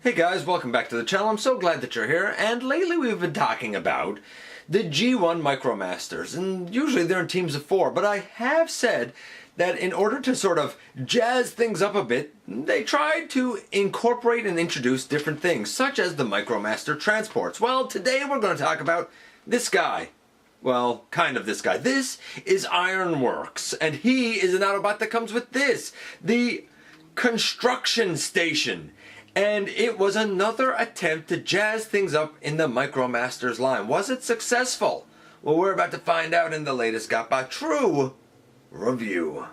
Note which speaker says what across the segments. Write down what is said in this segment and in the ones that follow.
Speaker 1: Hey guys, welcome back to the channel. I'm so glad that you're here, and lately we've been talking about the G1 micromasters, and usually they're in teams of 4, but I have said that in order to sort of jazz things up a bit, they tried to incorporate and introduce different things, such as the micromaster transports. Well, today we're going to talk about this guy. Well, kind of this guy. This is Ironworks, and he is an Autobot that comes with this, the construction station. And it was another attempt to jazz things up in the micromasters line. Was it successful? Well, we're about to find out in the latest GotBot True review.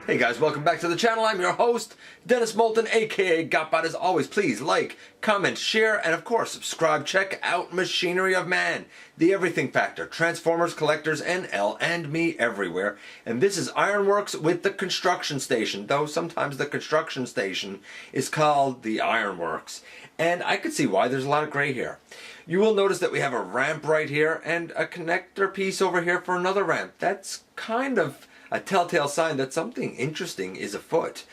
Speaker 1: Hey guys, welcome back to the channel. I'm your host, Dennis Moulton, aka GotBot. As always, please like, comment, share, and of course, subscribe. Check out Machinery of Man, The Everything Factor, Transformers, Collectors, NL, and me everywhere. And this is Ironworks with the construction station, though sometimes the construction station is called the Ironworks. And I could see why there's a lot of gray here. You will notice that we have a ramp right here and a connector piece over here for another ramp. That's kind of a telltale sign that something interesting is afoot.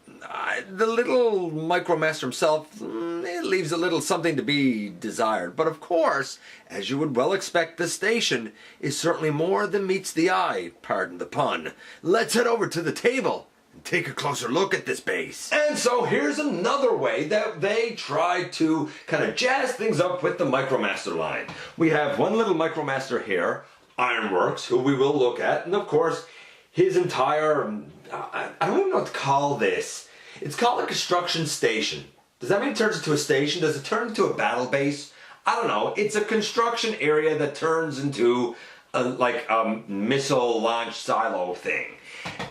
Speaker 1: The little micromaster himself, it leaves a little something to be desired. But of course, as you would well expect, the station is certainly more than meets the eye, pardon the pun. Let's head over to the table and take a closer look at this base. And so here's another way that they tried to kind of jazz things up with the micromaster line. We have one little micromaster here, Ironworks, who we will look at, and of course, his entire, I don't even know what to call this. It's called a construction station. Does that mean it turns into a station? Does it turn into a battle base? I don't know. It's a construction area that turns into a missile launch silo thing.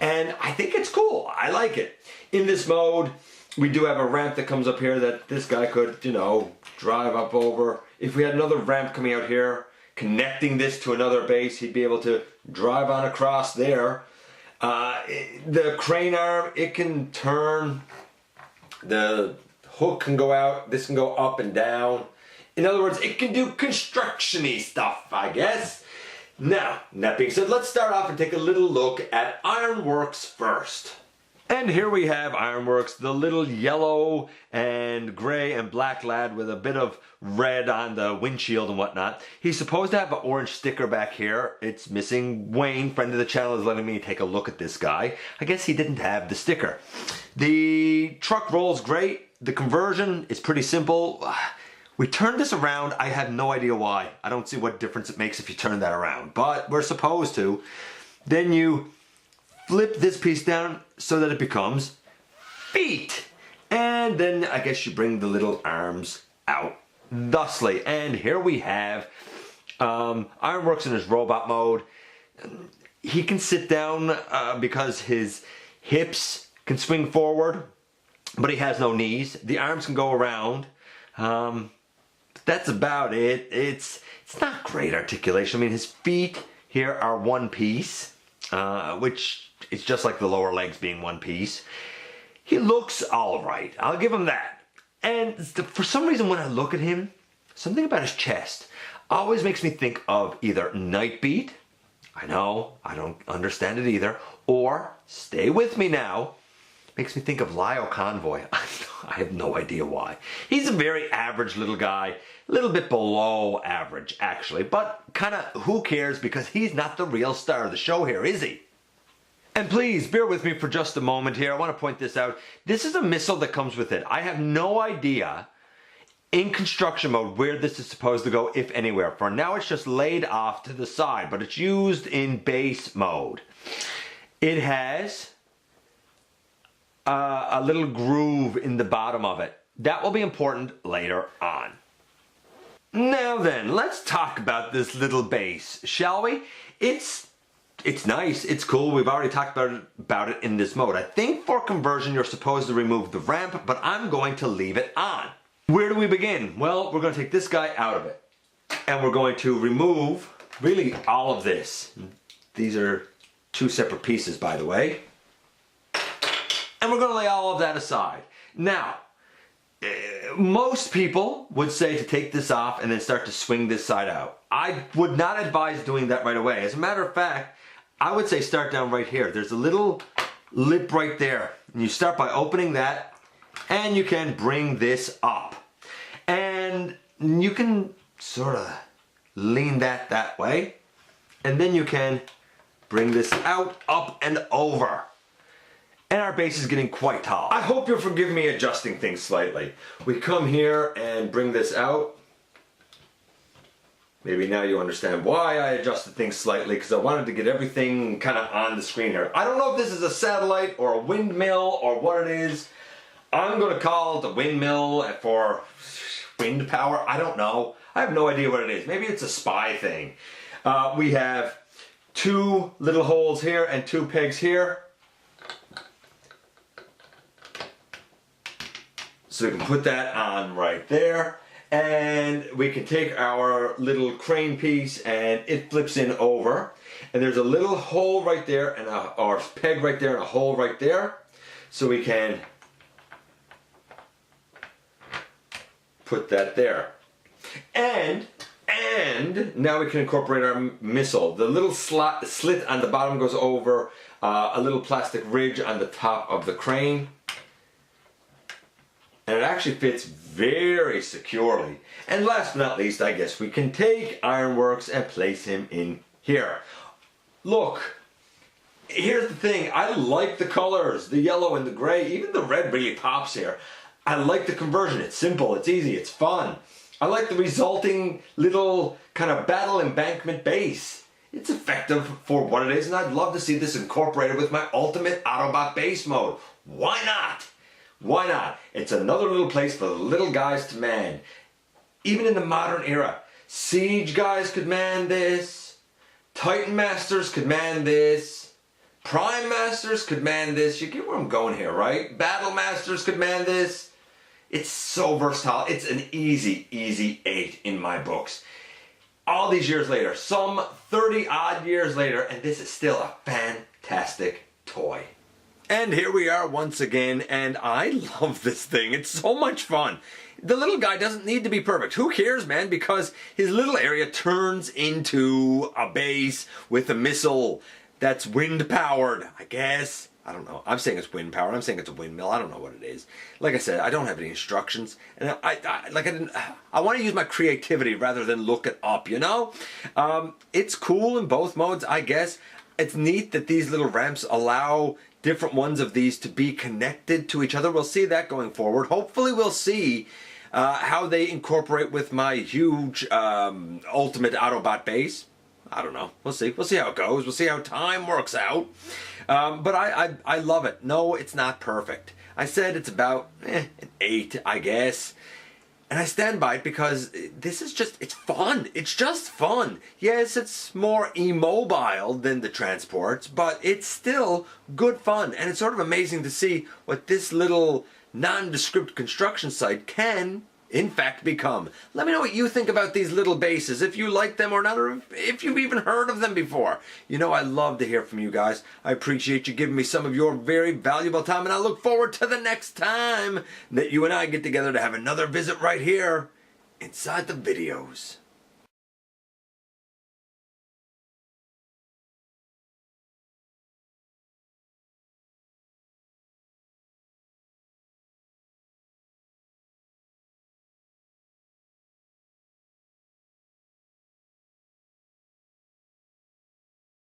Speaker 1: And I think it's cool. I like it. In this mode, we do have a ramp that comes up here that this guy could, drive up over. If we had another ramp coming out here, connecting this to another base, he'd be able to drive on across there. The crane arm, it can turn. The hook can go out. This can go up and down. In other words, it can do construction-y stuff, I guess. Now, that being said, let's start off and take a little look at Ironworks first. And here we have Ironworks, the little yellow and gray and black lad with a bit of red on the windshield and whatnot. He's supposed to have an orange sticker back here. It's missing. Wayne, friend of the channel, is letting me take a look at this guy. I guess he didn't have the sticker. The truck rolls great. The conversion is pretty simple. We turned this around. I have no idea why. I don't see what difference it makes if you turn that around, but we're supposed to. Then you flip this piece down so that it becomes feet. And then I guess you bring the little arms out thusly. And here we have Ironworks in his robot mode. He can sit down because his hips can swing forward, but he has no knees. The arms can go around. That's about it. It's not great articulation. I mean, his feet here are one piece, which it's just like the lower legs being one piece. He looks all right. I'll give him that. And for some reason when I look at him, something about his chest always makes me think of either Nightbeat, I know, I don't understand it either, or, stay with me now, makes me think of Lyle Convoy. I have no idea why. He's a very average little guy, a little bit below average actually, but kind of who cares because he's not the real star of the show here, is he? And please, bear with me for just a moment here. I want to point this out. This is a missile that comes with it. I have no idea in construction mode where this is supposed to go, if anywhere. For now, it's just laid off to the side, but it's used in base mode. It has a little groove in the bottom of it. That will be important later on. Now then, let's talk about this little base, shall we? It's nice, it's cool, we've already talked about it in this mode. I think for conversion you're supposed to remove the ramp, but I'm going to leave it on. Where do we begin? Well, we're going to take this guy out of it. And we're going to remove, really, all of this. These are two separate pieces, by the way. And we're going to lay all of that aside. Now, most people would say to take this off and then start to swing this side out. I would not advise doing that right away. As a matter of fact, I would say start down right here. There's a little lip right there. And you start by opening that, and you can bring this up. And you can sort of lean that way. And then you can bring this out, up, and over. And our base is getting quite tall. I hope you'll forgive me adjusting things slightly. We come here and bring this out. Maybe now you understand why I adjusted things slightly, because I wanted to get everything kind of on the screen here. I don't know if this is a satellite or a windmill or what it is. I'm going to call it a windmill for wind power. I don't know. I have no idea what it is. Maybe it's a spy thing. We have 2 little holes here and 2 pegs here. So we can put that on right there. And we can take our little crane piece and it flips in over. And there's a little hole right there and or peg right there and a hole right there. So we can put that there. And now we can incorporate our missile. The little slit on the bottom goes over a little plastic ridge on the top of the crane. And it actually fits very securely. And last but not least, I guess we can take Ironworks and place him in here. Look, here's the thing. I like the colors, the yellow and the gray. Even the red really pops here. I like the conversion. It's simple, it's easy, it's fun. I like the resulting little kind of battle embankment base. It's effective for what it is, and I'd love to see this incorporated with my ultimate Autobot base mode. Why not? Why not? It's another little place for the little guys to man. Even in the modern era, Siege guys could man this, Titan Masters could man this, Prime Masters could man this. You get where I'm going here, right? Battle Masters could man this. It's so versatile. It's an easy 8 in my books. All these years later, some 30 odd years later, and this is still a fantastic toy. And here we are once again, and I love this thing. It's so much fun. The little guy doesn't need to be perfect. Who cares, man? Because his little area turns into a base with a missile that's wind powered, I guess. I don't know. I'm saying it's wind powered. I'm saying it's a windmill. I don't know what it is. Like I said, I don't have any instructions, and I want to use my creativity rather than look it up. You know, it's cool in both modes, I guess. It's neat that these little ramps allow different ones of these to be connected to each other. We'll see that going forward. Hopefully we'll see how they incorporate with my huge ultimate Autobot base. I don't know. We'll see. We'll see how it goes. We'll see how time works out. But I love it. No, it's not perfect. I said it's about an 8, I guess. And I stand by it because this is just, it's fun. It's just fun. Yes, it's more immobile than the transports, but it's still good fun. And it's sort of amazing to see what this little nondescript construction site can, in fact, become. Let me know what you think about these little bases, if you like them or not, or if you've even heard of them before. You know, I love to hear from you guys. I appreciate you giving me some of your very valuable time, and I look forward to the next time that you and I get together to have another visit right here inside the videos.